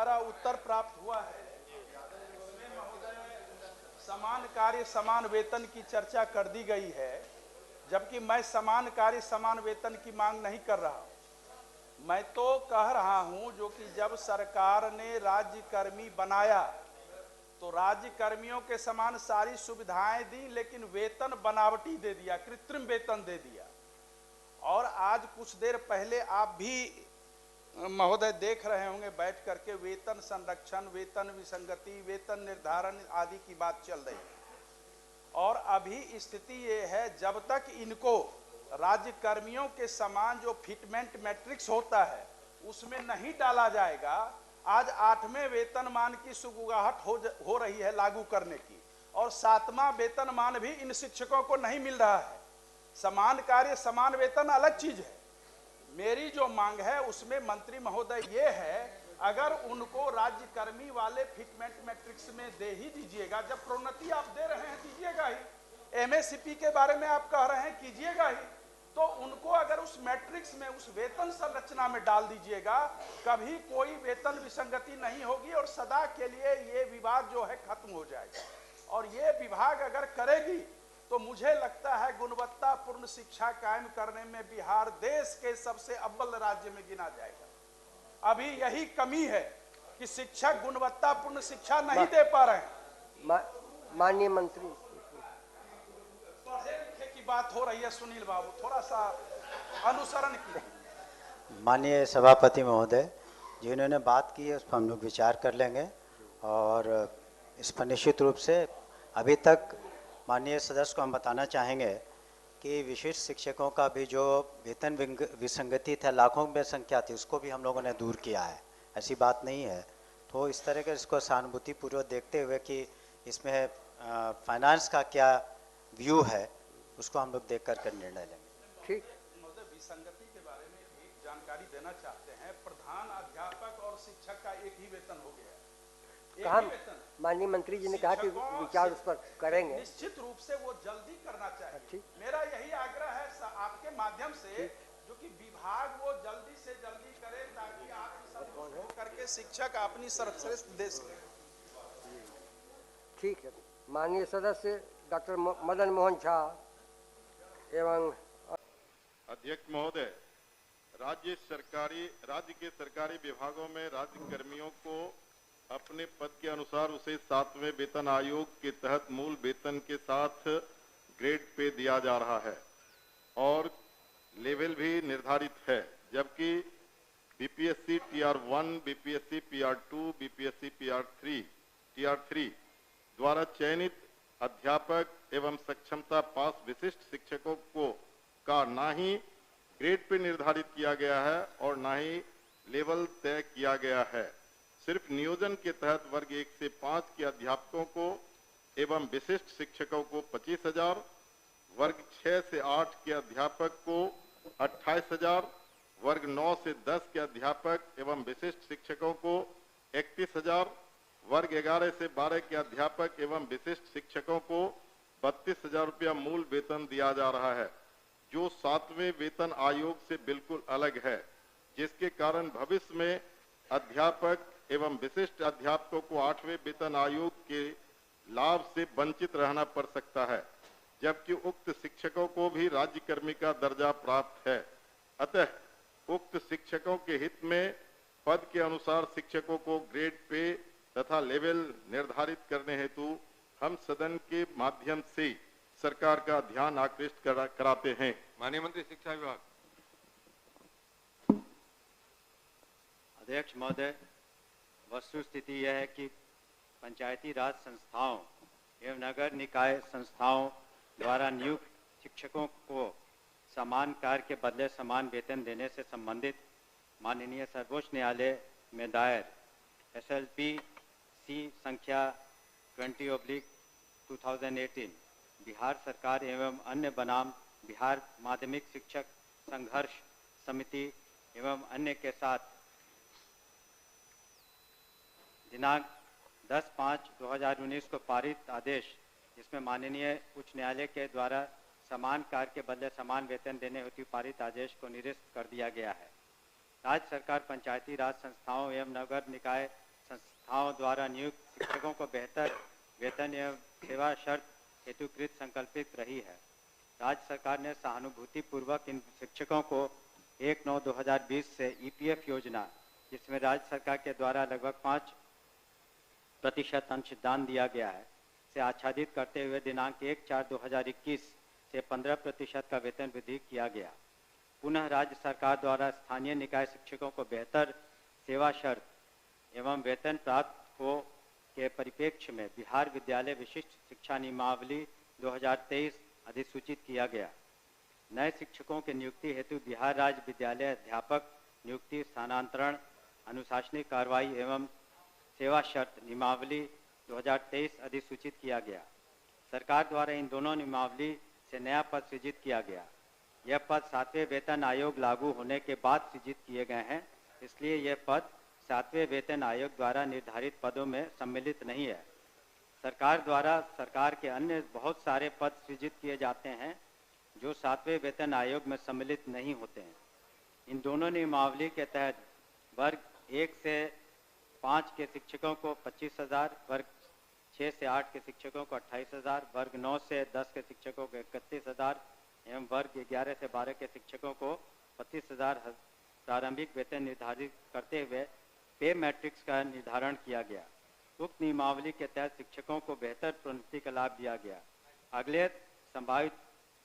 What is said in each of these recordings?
द्वारा उत्तर प्राप्त हुआ है उसमें महोदय समान कार्य समान वेतन की चर्चा कर दी गई है, जबकि मैं समान कार्य समान वेतन की मांग नहीं कर रहा। मैं तो कह रहा हूं जो कि जब सरकार ने राज्य कर्मी बनाया तो राज्य कर्मियों के समान सारी सुविधाएं दी, लेकिन वेतन बनावटी दे दिया, कृत्रिम वेतन दे दिया। और आज कुछ देर पहले आप भी महोदय देख रहे होंगे बैठ करके वेतन संरक्षण, वेतन विसंगति, वेतन निर्धारण आदि की बात चल रही है। और अभी स्थिति ये है, जब तक इनको राज्य कर्मियों के समान जो फिटमेंट मैट्रिक्स होता है उसमें नहीं डाला जाएगा, आज 8वें वेतनमान की सुगबुगाहट हो रही है लागू करने की, और 7वां वेतनमान भी इन शिक्षकों को नहीं मिल रहा है। समान कार्य समान वेतन अलग चीज है। मेरी जो मांग है उसमें मंत्री महोदय ये है, अगर उनको राज्य कर्मी वाले फिटमेंट मैट्रिक्स में दे ही दीजिएगा, जब प्रोन्नति आप दे रहे हैं दीजिएगा ही, एमएसपी के बारे में आप कह रहे हैं कीजिएगा ही, तो उनको अगर उस मैट्रिक्स में उस वेतन संरचना में डाल दीजिएगा, कभी कोई वेतन विसंगति नहीं होगी और सदा के लिए ये विवाद जो है खत्म हो जाएगा। और ये विभाग अगर करेगी तो मुझे लगता है गुणवत्तापूर्ण शिक्षा कायम करने में बिहार देश के सबसे अव्वल राज्य में गिना जाएगा। अभी यही कमी है कि शिक्षक गुणवत्तापूर्ण शिक्षा नहीं दे पा रहे हैं। माननीय मंत्री, पढ़े लिखे की बात हो रही है, सुनील बाबू थोड़ा सा अनुसरण कीजिए। माननीय सभापति महोदय, जिन्होंने बात की है उस पर हम लोग विचार कर लेंगे, और इस पर निश्चित रूप से अभी तक माननीय सदस्य को हम बताना चाहेंगे कि विशिष्ट शिक्षकों का भी जो वेतन विसंगति था, लाखों में संख्या थी, उसको भी हम लोगों ने दूर किया है, ऐसी बात नहीं है। तो इस तरह के इसको सहानुभूतिपूर्वक देखते हुए कि इसमें फाइनेंस का क्या व्यू है, उसको हम लोग देख कर निर्णय लेंगे। ठीक। विसंगति के बारे में एक जानकारी देना चाहते हैं। प्रधान अध्यापक और शिक्षक का एक ही वेतन हो गया है। कहा माननीय मंत्री जी ने कहा कि विचार उस पर करेंगे, निश्चित रूप से वो जल्दी करना चाहिए। ठीक। मेरा यही आग्रह है आपके माध्यम से, जो कि विभाग वो जल्दी से जल्दी करे ताकि आप करके शिक्षक अपनी सर्वश्रेष्ठ दे सके। ठीक है। माननीय सदस्य डॉक्टर मदन मोहन झा एवं अध्यक्ष महोदय, राज्य के सरकारी विभागों में राज्य कर्मियों को अपने पद के अनुसार उसे 7वें वेतन आयोग के तहत मूल वेतन के साथ ग्रेड पे दिया जा रहा है और लेवल भी निर्धारित है, जबकि बीपीएससी टीआर1, बीपीएससी पीआर2, बीपीएससी टीआर3 द्वारा चयनित अध्यापक एवं सक्षमता पास विशिष्ट शिक्षकों को का ना ही ग्रेड पे निर्धारित किया गया है और ना ही लेवल तय किया गया है। सिर्फ नियोजन के तहत वर्ग 1 से 5 के अध्यापकों को एवं विशिष्ट शिक्षकों को 25,000, वर्ग 6 से 8 के अध्यापक को 28,000, वर्ग 9 से 10 के अध्यापक एवं विशिष्ट शिक्षकों को 31,000, वर्ग 11 से 12 के अध्यापक एवं विशिष्ट शिक्षकों को 32,000 रुपया मूल वेतन दिया जा रहा है, जो 7वें वेतन आयोग से बिल्कुल अलग है, जिसके कारण भविष्य में अध्यापक एवं विशिष्ट अध्यापकों को 8वें वेतन आयोग के लाभ से वंचित रहना पड़ सकता है, जबकि उक्त शिक्षकों को भी राज्य कर्मी का दर्जा प्राप्त है। अतः उक्त शिक्षकों के हित में पद के अनुसार शिक्षकों को ग्रेड पे तथा लेवल निर्धारित करने हेतु हम सदन के माध्यम से सरकार का ध्यान आकृष्ट कराते हैं। माननीय मंत्री शिक्षा विभाग। अध्यक्ष महोदय, वस्तु स्थिति यह है कि पंचायती राज संस्थाओं एवं नगर निकाय संस्थाओं द्वारा नियुक्त शिक्षकों को समान कार्य के बदले समान वेतन देने से संबंधित माननीय सर्वोच्च न्यायालय में दायर SLP-C संख्या 20/2018 बिहार सरकार एवं अन्य बनाम बिहार माध्यमिक शिक्षक संघर्ष समिति एवं अन्य के साथ दिनांक 10/5/2019 को पारित आदेश, जिसमें माननीय उच्च न्यायालय के द्वारा समान कार्य के बदले समान वेतन देने हेतु पारित आदेश को निरस्त कर दिया गया है। राज्य सरकार पंचायती राज संस्थाओं एवं नगर निकाय संस्थाओं द्वारा नियुक्त शिक्षकों को बेहतर वेतन एवं सेवा शर्त हेतुकृत संकल्पित रही है। राज्य सरकार ने सहानुभूतिपूर्वक इन शिक्षकों को 1/9/2020 से EPF योजना, जिसमें राज्य सरकार के द्वारा लगभग 5% अंशदान दिया गया है, से आच्छादित करते हुए दिनांक 1/4/2021 से 15% का वेतन वृद्धि किया गया। पुनः राज्य सरकार द्वारा स्थानीय निकाय शिक्षकों को बेहतर सेवा शर्त एवं वेतन प्राप्त हो के परिप्रेक्ष्य में बिहार विद्यालय विशिष्ट शिक्षा नियमावली 2023 अधिसूचित किया गया। नए शिक्षकों के नियुक्ति हेतु बिहार राज्य विद्यालय अध्यापक नियुक्ति, स्थानांतरण, अनुशासनिक कार्रवाई एवं सेवा शर्त नियमावली 2023 अधिसूचित किया गया। सरकार द्वारा इन दोनों नियमावली से नया पद सृजित किया गया। यह पद 7वें वेतन आयोग लागू होने के बाद सृजित किए गए हैं, इसलिए यह पद 7वें वेतन आयोग द्वारा निर्धारित पदों में सम्मिलित नहीं है। सरकार द्वारा सरकार के अन्य बहुत सारे पद सृजित किए जाते हैं जो 7वें वेतन आयोग में सम्मिलित नहीं होते हैं। इन दोनों नियमावली के तहत वर्ग 1 से 5 के शिक्षकों को 25,000, वर्ग 6 से 8 के शिक्षकों को 28,000, वर्ग 9 से 10 के शिक्षकों को 31,000 एवं वर्ग 11 से 12 के शिक्षकों को 25,000 प्रारंभिक वेतन निर्धारित करते हुए पे मैट्रिक्स का निर्धारण किया गया। उक्त नियमावली के तहत शिक्षकों को बेहतर प्रोन्नति का लाभ दिया गया। अगले संभावित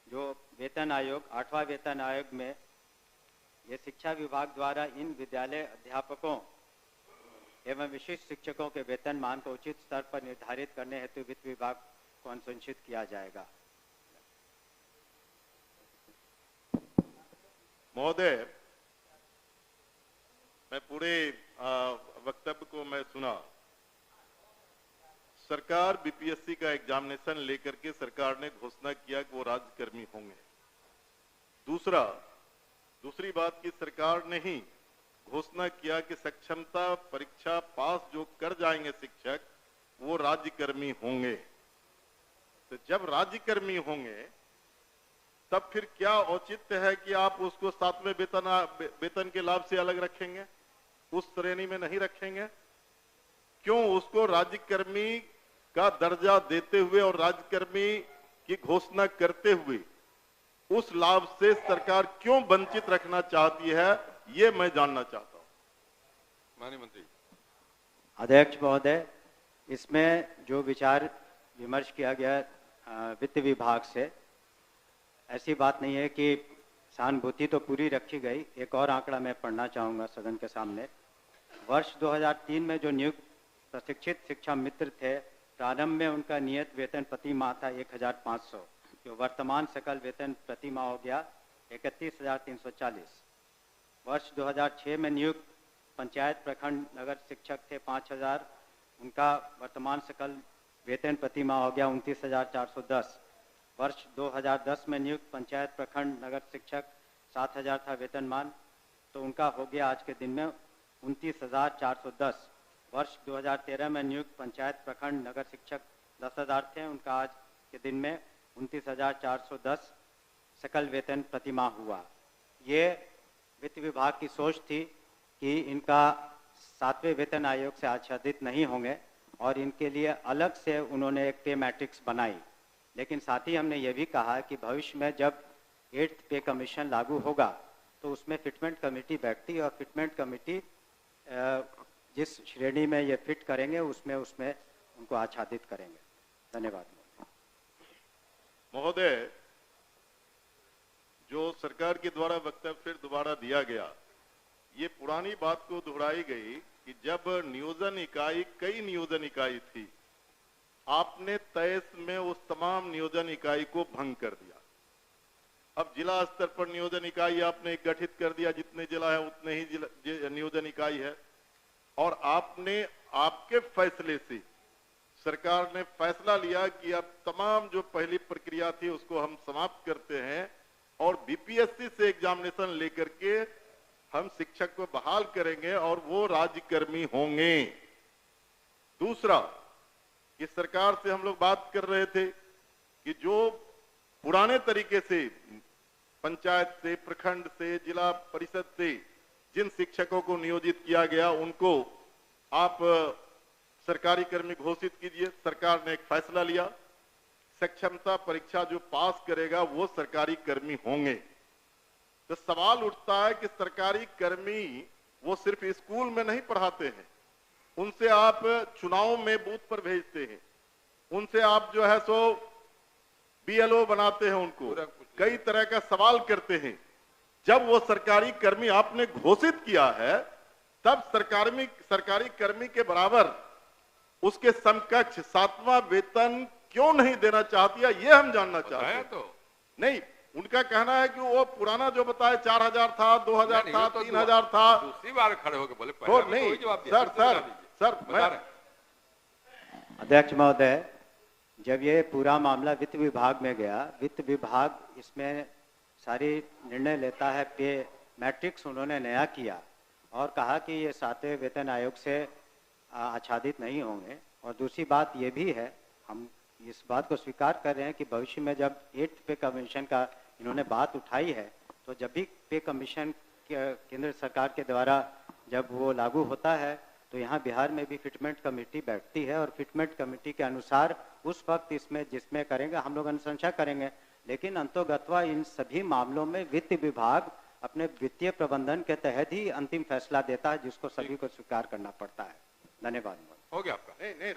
जो वेतन आयोग 8वां वेतन आयोग में ये शिक्षा विभाग द्वारा इन विद्यालय अध्यापकों एवं विशिष्ट शिक्षकों के वेतन मान को उचित स्तर पर निर्धारित करने हेतु वित्त विभाग को अनुशंसित किया जाएगा। महोदय, मैं पूरे वक्तव्य को मैं सुना। सरकार बीपीएससी का एग्जामिनेशन लेकर के सरकार ने घोषणा किया कि वो राज्यकर्मी होंगे। दूसरी बात की सरकार ने ही घोषणा किया कि सक्षमता परीक्षा पास जो कर जाएंगे शिक्षक वो राज्यकर्मी होंगे। तो जब राज्यकर्मी होंगे तब फिर क्या औचित्य है कि आप उसको 7वें वेतन के लाभ से अलग रखेंगे, उस श्रेणी में नहीं रखेंगे? क्यों उसको राज्यकर्मी का दर्जा देते हुए और राज्यकर्मी की घोषणा करते हुए उस लाभ से सरकार क्यों वंचित रखना चाहती है, ये मैं जानना चाहता हूं। माननीय मंत्री। अध्यक्ष महोदय, इसमें जो विचार विमर्श किया गया वित्त विभाग से, ऐसी बात नहीं है कि सहानुभूति तो पूरी रखी गई। एक और आंकड़ा मैं पढ़ना चाहूँगा सदन के सामने। वर्ष 2003 में जो नियुक्त प्रशिक्षित शिक्षा मित्र थे, प्रारंभ में उनका नियत वेतन प्रति माह था 1,500, जो वर्तमान सकल वेतन प्रति माह हो गया 31,340। वर्ष 2006 में नियुक्त पंचायत प्रखंड नगर शिक्षक थे 5,000, उनका वर्तमान सकल वेतन प्रति माह हो गया 29,410। वर्ष 2010 में नियुक्त पंचायत प्रखंड नगर शिक्षक 7,000 था वेतनमान, तो उनका हो गया आज के दिन में 29,410। वर्ष 2013 में नियुक्त पंचायत प्रखंड नगर शिक्षक 10,000 थे, उनका आज के दिन में 29,410 सकल वेतन प्रति माह हुआ। ये वित्त विभाग की सोच थी कि इनका 7वें वेतन आयोग से आच्छादित नहीं होंगे और इनके लिए अलग से उन्होंने एक पे मैट्रिक्स बनाई। लेकिन साथ ही हमने ये भी कहा कि भविष्य में जब 8th पे कमीशन लागू होगा तो उसमें फिटमेंट कमेटी बैठती और फिटमेंट कमेटी जिस श्रेणी में ये फिट करेंगे उसमें उनको आच्छादित करेंगे। धन्यवाद महोदय। जो सरकार के द्वारा वक्तव्य फिर दोबारा दिया गया, ये पुरानी बात को दोहराई गई कि जब नियोजन इकाई कई नियोजन इकाई थी, आपने 23 में उस तमाम नियोजन इकाई को भंग कर दिया। अब जिला स्तर पर नियोजन इकाई आपने गठित कर दिया, जितने जिला है उतने ही नियोजन इकाई है। और आपने आपके फैसले से सरकार ने फैसला लिया कि अब तमाम जो पहली प्रक्रिया थी उसको हम समाप्त करते हैं और बीपीएससी से एग्जामिनेशन लेकर के हम शिक्षक को बहाल करेंगे और वो राज्यकर्मी होंगे। दूसरा, कि सरकार से हम लोग बात कर रहे थे कि जो पुराने तरीके से पंचायत से, प्रखंड से, जिला परिषद से जिन शिक्षकों को नियोजित किया गया उनको आप सरकारी कर्मी घोषित कीजिए। सरकार ने एक फैसला लिया, सक्षमता परीक्षा जो पास करेगा वो सरकारी कर्मी होंगे। तो सवाल उठता है कि सरकारी कर्मी वो सिर्फ स्कूल में नहीं पढ़ाते हैं, उनसे आप चुनाव में बूथ पर भेजते हैं, उनसे आप जो है सो बीएलओ बनाते हैं, उनको कई तरह का सवाल करते हैं। जब वो सरकारी कर्मी आपने घोषित किया है, तब सरकारी कर्मी के बराबर उसके समकक्ष 7वां वेतन क्यों नहीं देना चाहती है, ये हम जानना चाहते हैं। तो नहीं, उनका कहना है कि वो पुराना जो बताया 4000 था, 2000 था, 3000 था। दूसरी बार खड़े होकर बोले तो नहीं सर मैं अध्यक्ष महोदय, जब ये पूरा मामला वित्त विभाग में गया, वित्त विभाग इसमें सारी निर्णय लेता है। पे मैट्रिक्स उन्होंने नया किया और कहा कि ये 7वें वेतन आयोग से आच्छादित नहीं होंगे। और दूसरी बात ये भी है, हम इस बात को स्वीकार कर रहे हैं कि भविष्य में जब 8th पे कमीशन का इन्होंने बात उठाई है, तो जब भी पे कमीशन केंद्र सरकार के द्वारा जब वो लागू होता है, तो यहाँ बिहार में भी फिटमेंट कमेटी बैठती है और फिटमेंट कमेटी के अनुसार उस वक्त इसमें जिसमें करेंगे हम लोग अनुशंसा करेंगे। लेकिन अंतोगत्वा इन सभी मामलों में वित्त विभाग अपने वित्तीय प्रबंधन के तहत ही अंतिम फैसला देता है, जिसको सभी को स्वीकार करना पड़ता है। धन्यवाद। हो गया आपका। नहीं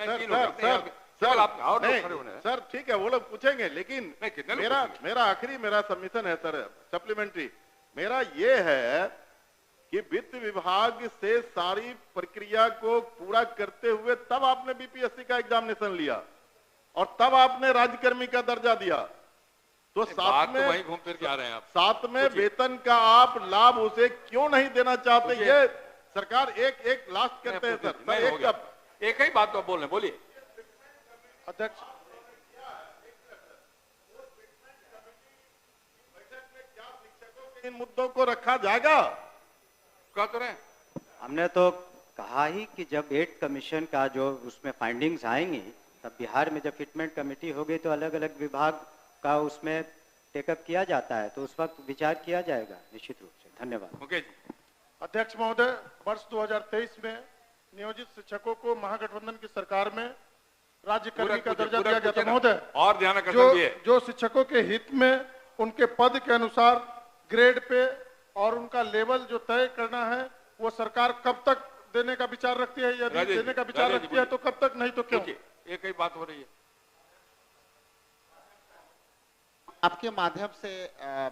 सर ठीक है, वो लोग पूछेंगे, लेकिन मेरा सबमिशन है सर, सप्लीमेंट्री मेरा ये है कि वित्त विभाग से सारी प्रक्रिया को पूरा करते हुए तब आपने बीपीएससी का एग्जामिनेशन लिया और तब आपने राज्यकर्मी का दर्जा दिया। तो साथ में वहीं घूम फिर के आ रहे हैं आप। साथ में वेतन का आप लाभ उसे क्यों नहीं देना चाहते, ये सरकार एक लास्ट करते हैं सर। एक ही बात तो बोल रहे, बोलिए अध्यक्ष। इन मुद्दों को रखा जाएगा, कह तो रहे। हमने तो कहा ही कि जब 8th कमीशन का जो उसमें फाइंडिंग्स आएंगी, तब बिहार में जब फिटमेंट कमेटी होगी तो अलग अलग विभाग का उसमें टेकअप किया जाता है, तो उस वक्त विचार किया जाएगा निश्चित रूप से। धन्यवाद। ओके जी। अध्यक्ष महोदय, वर्ष 2023 में नियोजित शिक्षकों को महागठबंधन की सरकार में राज्य कर्मी का दर्जा दिया गया था महोदय। और ध्यान रखना, जो शिक्षकों के हित में उनके पद के अनुसार ग्रेड पे और उनका लेवल जो तय करना है, वो सरकार कब तक देने का विचार रखती है? यदि देने का विचार रखती है तो कब तक, नहीं तो क्यों? एक ही बात हो रही है। आपके माध्यम से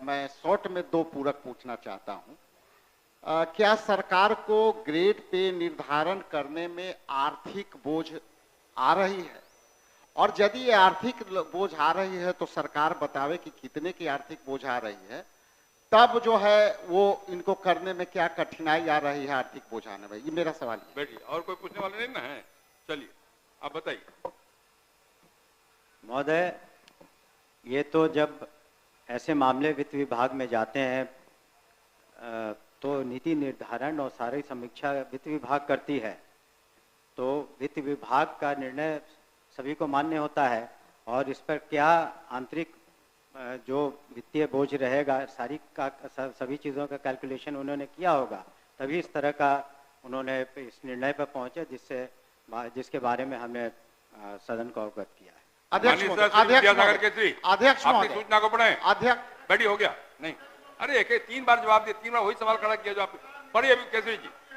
मैं शॉर्ट में 2 पूरक पूछना चाहता हूं। क्या सरकार को ग्रेड पे निर्धारण करने में आर्थिक बोझ आ रही है? और यदि ये आर्थिक बोझ आ रही है तो सरकार बतावे कि कितने की आर्थिक बोझ आ रही है, तब जो है वो इनको करने में क्या कठिनाई आ रही है आर्थिक बोझ आने में? ये मेरा सवाल है। बैठिए, और कोई पूछने वाले नहीं ना है? चलिए आप बताइए। महोदय, ये तो जब ऐसे मामले वित्त विभाग में जाते हैं तो नीति निर्धारण और सारी समीक्षा वित्त विभाग करती है, तो वित्त विभाग का निर्णय सभी को मान्य होता है और इस पर क्या आंतरिक जो वित्तीय बोझ रहेगा, सभी चीज़ों का कैलकुलेशन उन्होंने किया होगा, तभी इस तरह का उन्होंने इस निर्णय पर पहुंचे जिसके बारे में हमने सदन को अवगत किया है। अध्यक्ष अपनी सूचना को पढ़े। अध्यक्ष बैठी हो गया नहीं? अरे 3 बार जवाब दिया, 3 बार वही सवाल खड़ा किया जो आप पढ़िए अभी केसरी जी।